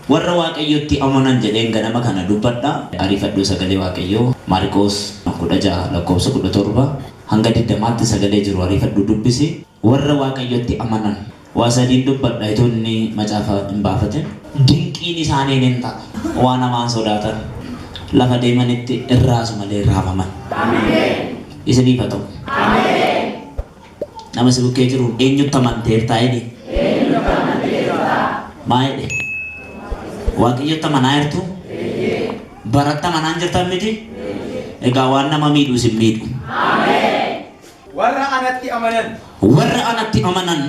warra waaqayyotti amanan jedheen ganama kana dubbadha. Ariifadhuu sagalee waaqayyoo Maarqos 16:17 hanga 20tti sagalee jiru ariifadhuu dubbisi. Warra waaqayyotti amanan waa sadii dubbadha itonni macaafa hin baafatin. Dinqiin isaanii hin ta'a. Waan namaan sodaatan lafa deemanitti irraas malee raafaman. Ameen. Isiniif haa ta'u. Ameen. Nama si bukkee jiru eenyutti amanteertaa jedhi. Eenyutti amanteertaa. Maal jedhe? Waaqayyotti amanaa jirtu? Baratti amanaan jirtan miti? Egaa waan nama miidhu sin miidhu. Ameen. Warra anatti amanan. Warra anatti amanan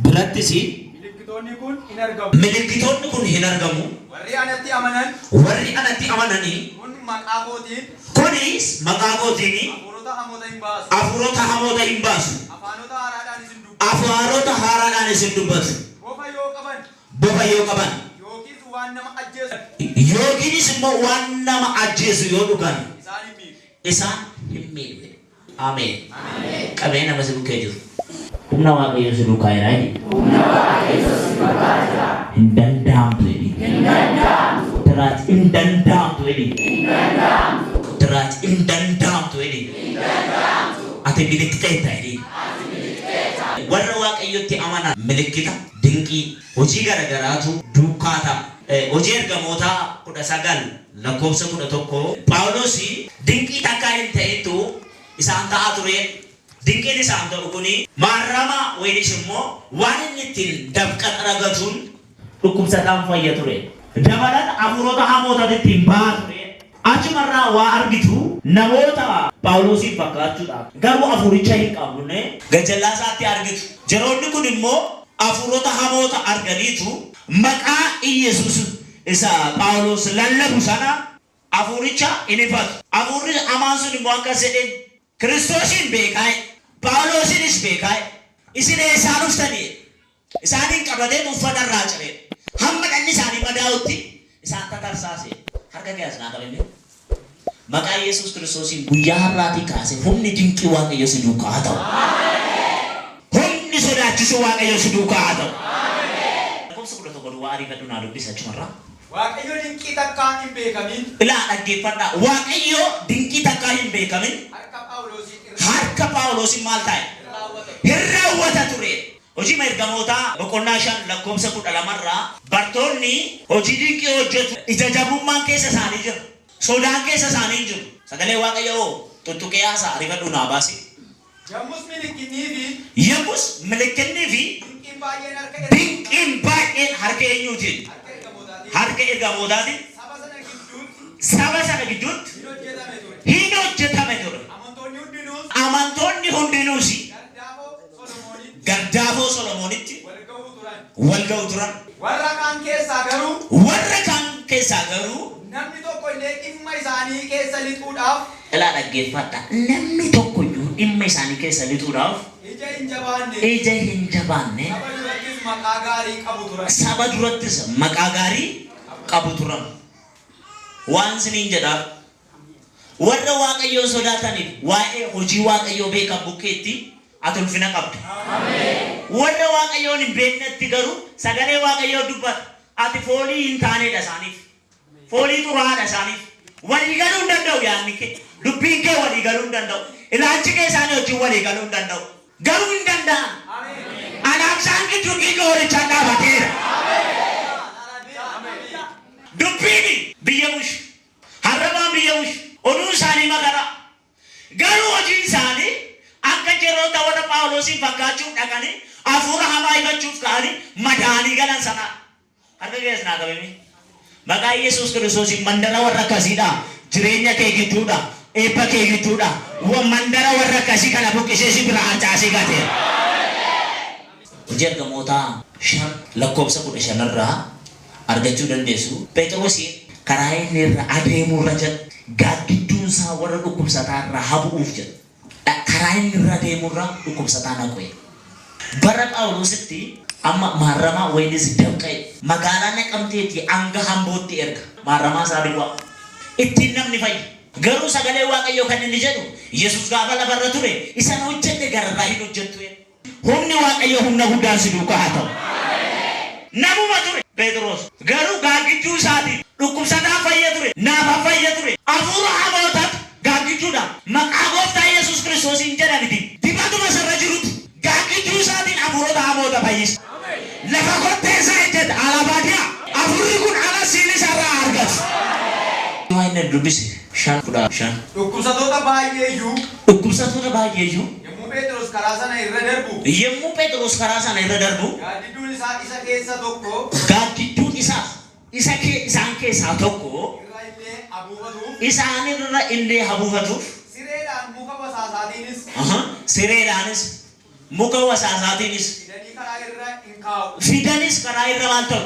birattis milikkitoonni kun hin argamu. Milikkitoonni kun hin argamu. Warri anatti amanan. Warri anatti amananii Kun maqaa kootiin. kunis maqaa kootiin Hafuurota hamoota hin baasu. hafuurota hamoota hin baasu. Afaanota haaraadhaan isin dubbatu. Afaarota haaraadhaan isin dubbatu. Bofa yoo qaban. Bofa yoo qaban. Yookiis waan nama ajjeesu. Yookiinis immoo waan nama ajjeesu yoo dhugan Isaan hin miidhu. isaan hin miidhu. Ameen. Qabee nama si bukkee jiru. Humna waaqayyoo si duukaa jira jedhi. Humna waaqayyoo si duukaa jira. Hin danda'amtu jedhi. Hin danda'amtu. Tiraati hin danda'amtu jedhi. Hin danda'amtu. Tiraati hin danda'amtu jedhi. Hin danda'amtu. Ati milikkiteetta jedhi. Ati milikkiteetta. Warra waaqayyotti amanan milikkita, dinqii, hojii garagaraatu duukaa ta'a. Hojii ergamootaa 19:11 Phaawulos dinqii takka hin ta'etu isaan ta'aa ture. Dinqiin isaan ta'u kuni maarrama waynis immoo waan inni ittiin dafqa argatuun dhukkubsataan fayya ture. Dabalan hafuurota hamootatti ittiin ba'aa ture. Achumarraa waa argitu namoota Phaawulosiin fakkaachuudhaaf garuu hafuuricha hin qabne gajallaasaatti argitu. Jeroonni kun immoo hafuurota hamoota arganiitu maqaa Iyesuus isa Phaawulos lallabu sana hafuuricha hin ifatu. Hafuurri hamaan sun immoo akka jedheen Kiristoosin beekaa Phaawulosinis beekaa isin eessaa dhuftanii isaaniin qabatee uffata irraa ciree hamma dhalli isaanii madaa'utti isaan tatarsaase harka kee asnaa qabame maqaa Yesuus Kiristoosiin guyyaa har'aatii kaase humni dinqii waaqayyo si duukaa haa ta'u. Humni sodaachisu waaqayyo si duukaa haa ta'u. Lakkoofsa 11 waa ariifadhu naa dubbisa achumarraa. Waaqayyo dinqii takkaa hin beekamin. Ilaa dhaggeeffadhaa. Waaqayyo dinqii takkaa hin beekamin. Harka Phaawulosiin maal ta'e? Hin raawwata ture. Hojii ergamootaa 5:12 bartoonni hojii dinqii hojjetu ija jabummaan keessa isaanii jira. Sodaan keessa isaanii jiru. Sagalee waaqayyoo tuttuqee haasaa ariifadhu naa baasi. Yommus milikinnii fi dinqiin baay'een harka eenyuutiin? Harka ergamootaatiin saba sana gidduutti hin hojjetame ture. Amantoonni hundinuus gardaafoo Solomoonitti wal ga'u turan. Warra kaan keessaa garuu namni tokko illee dhimma isaanii keessa lixuudhaaf ilaa dhaggeeffadha. Namni tokko iyyuu dhimma isaanii keessa lixuudhaaf ija hin jabaanne saba durattis maqaa gaarii qabu turan. Waan isiniin jedhaa warra waaqayyoo sodaataniif waa'ee hojii waaqayyoo beekan bukkeetti ati ulfina qabda. Warra waaqayyoon hin beeknetti garuu sagalee waaqayyoo dubbata. Ati foolii hin taanedha isaaniif. Foolii xuraadha isaaniif. Walii galuu hin danda'u yaadni kee. Dubbiin kee walii galuu hin danda'u. Ilaalchi kee isaanii wajjin walii galuu hin danda'u. Garuu hin danda'an. Alaabsaan gidduu dhiiga horichaa dhaabateera. Dubbiin biyya bush. Harrabaan biyya bush. Oduun isaanii magara. Garuu hojiin isaanii akka jeroota warra Phaawulosiin fakkaachuuf dhaqanii hafuura hamaa himachuuf ka'anii madaanii galan sana. Harka keessa naa qabame. Maqaa Yesuus Kiristoosiin mandara warra akkasiidha. Jireenya kee gidduudha. Eebba kee gidduudha. Mandara warra akkasii kana buqqisee si bira hancaasee gateera. Hojii ergamootaa 5:15 argachuu dandeessu. Phexrosiin karaa inni irra adeemurra jedha. Gaaddidduun isaa warra dhukkubsataa irraa habu'uuf jedha. Karaa inni irra adeemurra dhukkubsataa naqee. Bara Phaawulositti amma maarramaa waynis dabqee magaalaa Naqamteetti hanga Hambootti erga. Maarramaa isaa duwwaa. Ittiin namni fayyu. Garuu sagalee waaqayyoo kan inni jedhu Yesuus gaafa lafarra ture isan hojjette gararraa hin hojjettu. Humni waaqayyoo humna guddaan si duukaa haa ta'u. Namuma ture Phexros. Garuu gaaggichuu isaati dhukkubsataa fayya ture. Naafa fayya ture. Hafuura hamootaatu gaaggichuudha. Maqaa Gooftaa Yesuus Kiristoosiin jedhamiti. Dibatuma sarara jirutti gaaggichuu isaatiin hafuurota hamoota fayyisa. Lafa kotteessa ejjeta alabaadiyaa. Hafuurri kun ala siinis irraa argatu. Waa inni dubbise shan kudha shan. Dhukkubsatoota baay'eeyyuu. Dhukkubsatoota baay'eeyyuu. Phexros karaa sana irra darbu. Yemmuu Phexros karaa sana irra darbu. Gaaddidduun isaa isa keessa tokko. Gaaddidduun isaa isaan keessaa tokko. Irra illee habuufatuuf. Isaan irra illee habuufatuuf. Sireedhaan muka wasaasaatiinis. Sireedhaanis muka wasaasaatiinis. Fidanii karaa irra hin kaa'u. Fidanis karaa irra maal ta'u?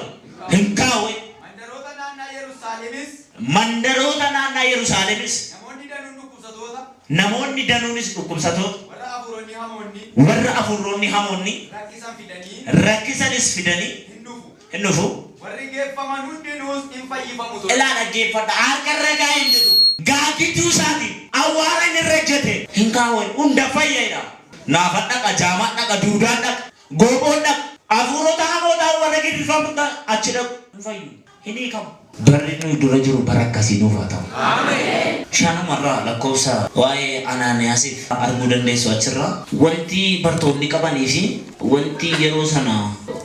Hin kaa'u. Mandaroota naannaa Yerusaalemis. Mandaroota naannaa Yerusaalemis. Namoonni danuun dhukkubsatoota. Namoonni danuunis dhukkubsatoota. Warra hafuuronni hamoonni rakkisanis fidanii hin dhufu. Warri geeffaman hundinuus hin fayyifamu. Ilaa dhaggeeffadha harka irra kaa'e hin jedhu. Gaaggichuu isaatiin awwaara inni irra ejjete hin kaawwan hunda fayyadha. Naafa dhaqa, jaamaa dhaqa, duudaan dhaqa, gooboon dhaqa. Hafuurota hamootaa warra gidirfamu achi dhaqu hin fayyu. Hin hiikamu. Barri nuyi dura jiru bara akkasii nuuf haa ta'u. Shanumarraa lakkoofsa waa'ee Anaaniyaasiif arguu dandeessu achirraa. Wanti bartoonni qabanii fi wanti yeroo sana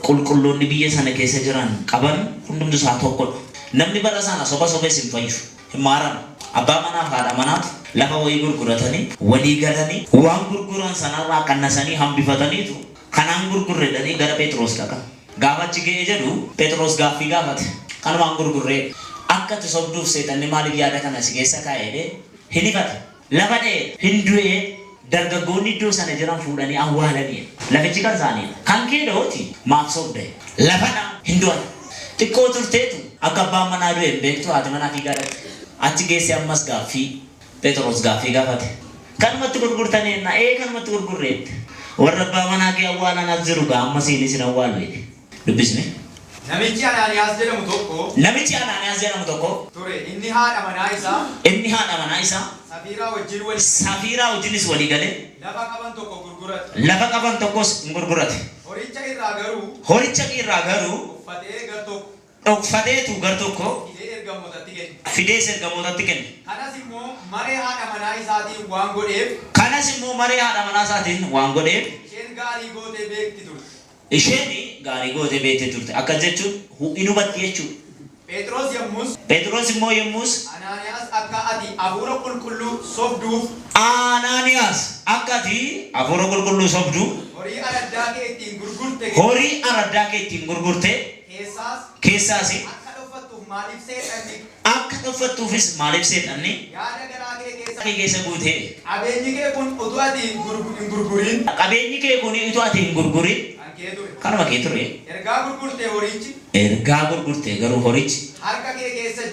qulqulloonni biyya sana keessa jiran qaban hundumtu isaa tokkodha. Namni bara sana sobees hin fayyu. Hin maaran. Abbaa manaaf haadha manaaf lafa wayii gurguratanii walii galanii waan gurguran sanarraa qannasanii hambifataniitu kanaan gurgurreedhanii gara Phexros dhaqa. Gaafa achi ga'ee jedhu Phexros gaaffii gaafate. Kanumaan gurgurree akka ati sobduuf seetanni maaliif yaada kana si keessa kaa'ee hin ifate. Lafa dha'ee hin du'ee dargaggoonni iddoo sana jiran fuudhanii awwaalanii. Lafichi kan isaaniidha. Kan kee dhooti maaf sobde. Lafadha hin du'an. Xiqqoo turteetu akka abbaan manaa du'e hin beektu haati manaa fi gaadhatte. Achi geesse ammas gaaffii Phexros gaaffii gaafate. Kanumatti gurgurtanii ennaa kanumatti gurgurreetti. Warra abbaa manaa kee awwaalan as jiru gaa ammasiin isin awwaalu. Dubbisne. Namichi Anaaniyaas jedhamu tokko. Namichi Anaaniyaas jedhamu tokko. Ture inni haadha manaa isaa. Inni haadha manaa isaa. Safiiraa wajjinis walii galee. Lafa qaban tokko gurgurate. Lafa qaban tokkos gurgurate. Horicha irraa garuu. Uffatee gar tokko. Dhokfateetu gar tokko. Fidees ergamootatti kenne. Kanas immoo maree haadha manaa isaatiin waan godheef. Isheen gaarii gootee beekti turte. Isheen gaarii gootee beekte turte. Akka jechuun hin hubatti jechuudha. Phexros immoo yommus. Anaaniyaas akka ati hafuura qulqulluu sobduuf. Anaaniyaas akka ati hafuura qulqulluu sobduuf. Horii araddaa kee ittiin gurgurte. Keessaas. Akka dhuffattuufis maaliif seexanni? Yaada garaa kee keessa guutee. Qabeenyi kee kun utuu ati hin gurgurin. Qabeenyi kee kun utuu ati hin gurgurin. Kanuma kee ture. Ergaa gurgurtee garuu horichi. Harka kee keessa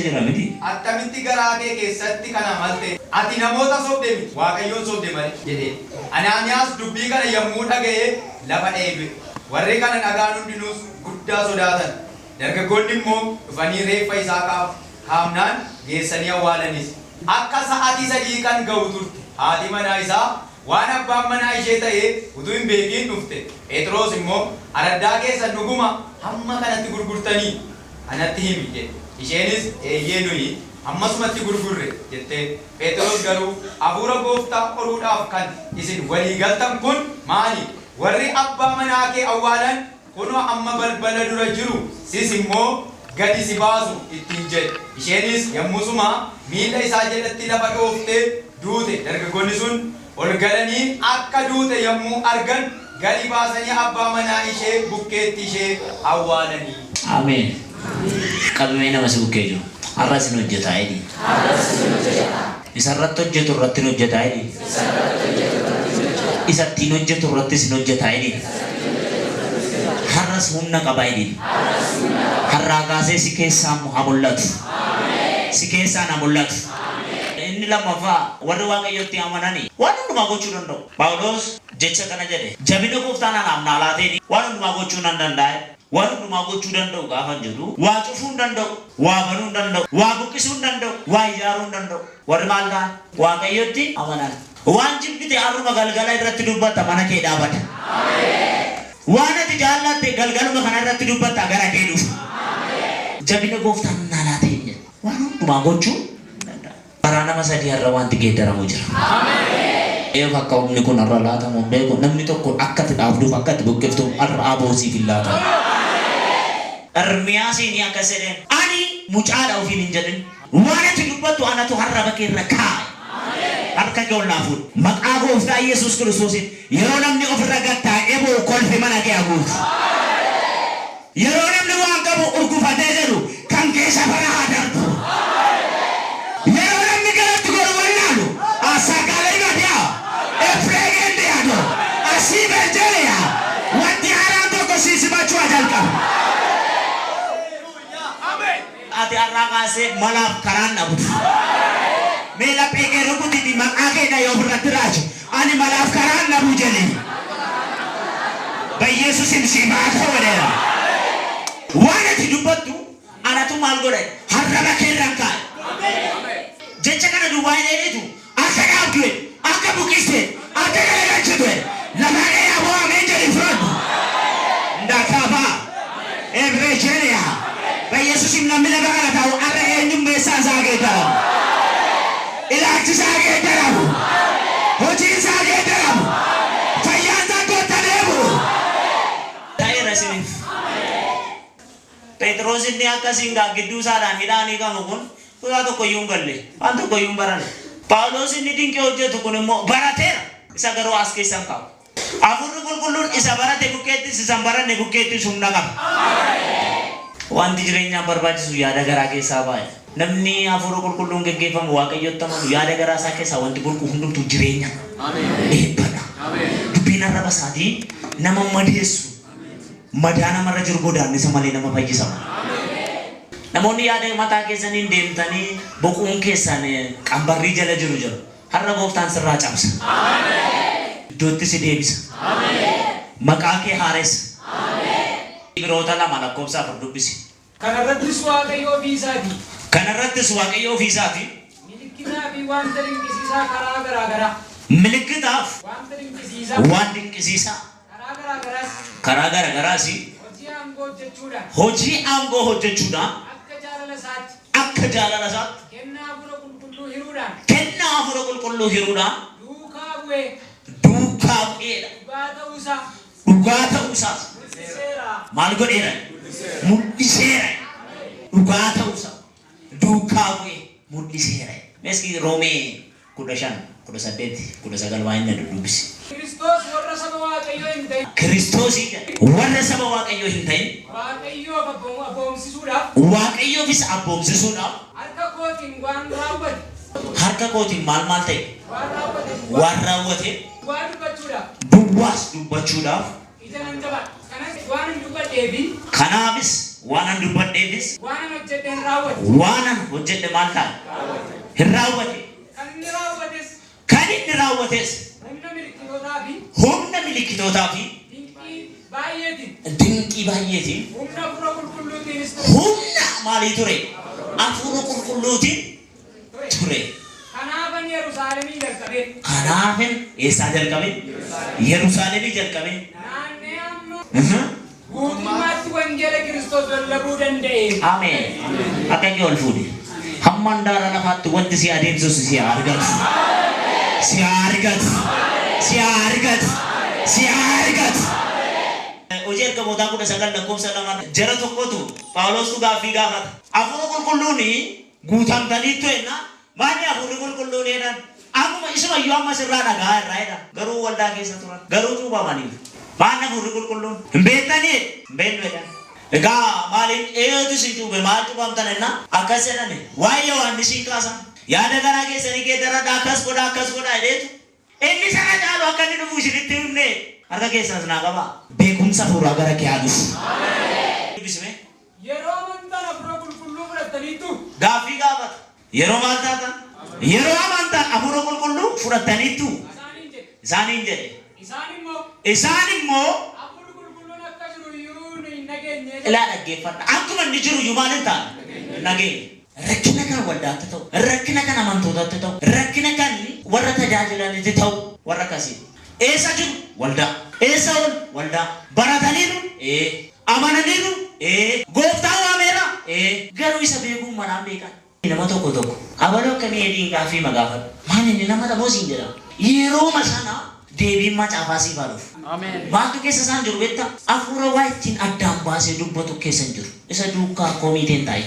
jira miti. Attamitti garaa kee keessatti kana malte. Ati namoota sobde miti. Waaqayyoon sobde malee jedhee. Anaaniyaas dubbii kana yommuu dhaga'ee lafa dheebe. Warri kana dhagaan hundinuus guddaa sodaatan. Dargaggoonni immoo dhufanii reeffa isaa kaamnaan geessanii awwaalanis. Akka sa'aatii 3 kan ga'u turte. Haati manaa isaa waan abbaan manaa ishee ta'ee utuu hin beekiin dhufte. Phexros immoo araddaa keessa dhuguma hamma kanatti gurgurtanii anatti himi jedhe. Isheenis eeyyee nuyi ammasumatti gurgurre jettee. Phexros garuu hafuura gooftaa qoruudhaaf kan isin walii galtan kun maali? Warri abbaa manaa kee awwaalan kunoo amma balbala dura jiru sis immoo gadi si baasu ittiin jedhe. Isheenis yommusuma miila isaa jalatti lafa dhooftee duute. Dargaggoonni sun ol galanii akka duute yommuu argan gadi baasanii abbaa manaa ishee bukkeetti ishee awwaalanii. Ameen. Qabamee nama si bukkee jiru. Har'a isin hojjetaa jedhi. Isarratti hojjetu irratti hin hojjetaa jedhi. Isattiin hojjetu irratti isin hojjetaa jedhi. Har'as humna qabaa jedhi. Har'aa kaasee si keessaa haa mul'atu. Si keessaan haa mul'atu. Inni lammaffaa warri waaqayyotti amananii waan hundumaa gochuu danda'u. Phaawulos jecha kana jedhe. Jabina gooftaan anaaf naa laateeni waan hundumaa gochuu nan danda'a. Waan hundumaa gochuu danda'u gaafa jedhu waa cufuu hin danda'u, waa banuu hin danda'u, waa buqqisuu hin danda'u, waa ijaaruu hin danda'u. Warri maal ta'an waaqayyotti amanan. Waan jibbite har'uma galgala irratti dubbata mana kee dhaabata. وانا تجالات galgaluma kanarratti dubbata gara kee dhufa jabina gooftaan naalaatee waan hundumaa gochuu barana masadi har'a wanti geeddaramu jira ee fakka humni kun har'a laatamu beeku namni tokko akkati dhaabduuf akkati buqqiftu har'a aboosii fillaata armiyaasiin akka sedeen ani mucaadha ofiin hin jedhin waan ati dubbattu anatu har'a bakkee irra kaa'e harka joolnaafuun maqaa gooftaa Yesuus Kiristoosiin yeroo namni ofirra gattaa eboo kolfe mana kee haguutu yeroo namni waan qabu urgufatee jedhu kan keessa bara haa darbu yeroo namni galatti godhu wallaalu asakaalee gadiyaa efreegeen dhiyaatu asii beeljeeliyaa wanti haaraan tokko siisibachuu jalqaba ati har'aa kaasee malaaf karaan dhabutu Mela peke rukuti di makake na yobrati rajo. Ani malaf karan na bujeli. Ba Yesus imsima akawera. Wana ti dubatu anatu malgore harra kerranka. Jecha kana dubai ne tu. Aka abdwe, aka bukiste, aka gara chudwe. La mare ya bo amenje di front. Ndakaba. Evrejelia. Ba Yesus imnamile bagala tawo ara enyu mesa zageta. Ilachi sage darabu. Hoji sage darabu. Fayanza kota debu. Taira sinif. Petros ini akasinga gidu saran hidani kamun. Kuda to koyung galle. Panto koyung baran. Paulos ini tingke oje to kono barater. Isa garo aske sangka. Afur kulun isa barate buketi sambara ne buketi sumnaga. Wanti jirenya barbaachisu yaada garaa keessaa baay'ee namni afur qulqulluun geggeeffamu waaqayyottamu yaada garaa isaa keessaa wanti hundumtu jireenya eebbadha dubbiin arraba isaatii nama madeessu madaa namarra jiru godaannisa malee nama fayyisa namoonni yaada mataa keessaniin deemtanii boquun keessan qambarrii jala jiru har'a gooftaan sirraa cabsa iddootti si deebisa maqaa kee haaressa Ibroota lama lakkoofsa afur dubbisi. Kanarrattis waaqayyoo ofiisaati. Kanarrattis waaqayyoo ofiisaati. Milikitaa fi wanta dinqisiisaa karaa garaa garaa. Milikitaaf wanta dinqisiisaa. Waan dinqisiisaa. Karaa garaa garaas. Hojii aangoo hojjechuudhaan. Akka jaalala isaatti. Kennaa afura qulqulluu hiruudhaan. Duukaa bu'eedha. Dhugaa ta'uusaas. Maal godheera mul'iseera dhugaa ta'uusa duukaa bu'e mul'iseera meeski roomee 15 18 19 waan inni dubbisi Kiristoos warra saba waaqayyoo hin ta'in waaqayyoofis abboomsisuudhaaf harka kootiin maal ta'e waan raawwate duwwaas dubbachuudhaaf Kanaafis waan dubbadheefis waan hojjedhe maal ta'a hin raawwate kan inni raawwates humna milikkitootaa fi dinqii baay'eetiin humna maalii ture afura qulqulluutiin ture kanaafin eessaa jalqabe Yerusaalemii jalqabe Guutummaatti wangeela Kiristoos lallabuu danda'e. Ameen. Akka inni ol fuudhe. Hammaan daara lafaatti wanti si adeemsisu si argatu. Si argatu. Si argatu. Si argatu. Hojii ergamootaa 19 lakkoofsa 2 jara tokkotu Phaawulostu gaaffii gaafata. Afura qulqulluun guutamtaniittu enna maali afurri qulqulluun jedhan akkuma isuma iyyuu amma sirraa dhagaa irraa jedha garuu waldaa keessa turan garuu cuubamaniif. Mana afurri qulqulluun hin beektanii hin beeknu egaa maaliin eeyotu si cuube maal cuubamtan enna akkas jedhame waa'ee waan isiin kaasan yaada garaa keessanii geeddaradha akkas godha jedheetu inni sana caalu akka inni dhufu isinitti himne harka keessaas naa qaba beekumsa fuuraa gara kee haadus. Yeroo amantaan afura qulqulluu fudhataniitu gaaffii gaafata yeroo maal taatan yeroo amantaan afura qulqulluu fudhataniitu isaaniin jedhe isaan immoo afurri qulqulluun akka jiru iyyuu hin nageenye. Ilaa dhaggeeffadha akkuma inni jiru iyyuu maal hin taane nageenya. Rakkina kan waldaatti ta'u rakkina kan amantootaatti ta'u rakkina kan warra tajaajilanitti ta'u warra akkasii Eessa jiru? Waldaa. Eessa oolu? Waldaa. Barataniiru? Amananiiru? Gooftaa waameera? Garuu isa beekuun manaan beekan. Nama tokko abaloo akkamii hedhiin gaaffii magaafadhu. Maal inni nama taboosiin jedha. Yeroo sana deebiin macaafaa siif haluuf. Baattu keessa isaan jiru beektaa? Hafuura waa ittiin addaan baasee dubbatu keessa hin jiru. Isa duukaa koomiiteen taa'e.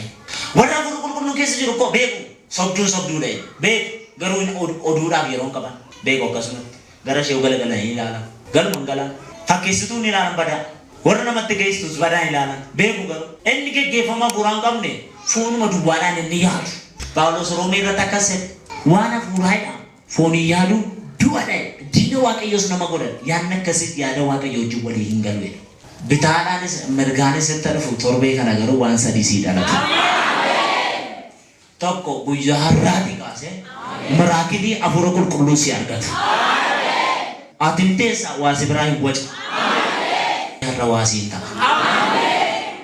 Warra hafuura qulqulluu keessa jiru koo beeku. Sobduu ta'e. Beeku. Garuu oduudhaaf yeroo hin qaban. Beeku akkasumatti. Gara ishee galagalan hin ilaalan. Galuma galan. Fakkeessituun ilaalan badaa. Warra namatti geessus badaa ilaalan. Beeku garuu. Inni geggeeffama hafuuraa hin qabne foonuma duwwaadhaan inni yaadu. Phaawulos Roomee irratti akkas jedhe. Waan hafuuraadha. Fooniin yaadu du'adha. Diina Waaqayyoos nama godhan. Yaadni akkasitti yaada Waaqayyoo wajjin walii hin galu. Bitaadhaanis mirgaanis itti dhufu torbee kana garuu waan sadii sii dhalatu. Tokko guyyaa har'aati kaasee miraakilii hafuura qulqulluu si argata. Atin teessa waa si biraa hin waca. Har'a waa siin ta'a.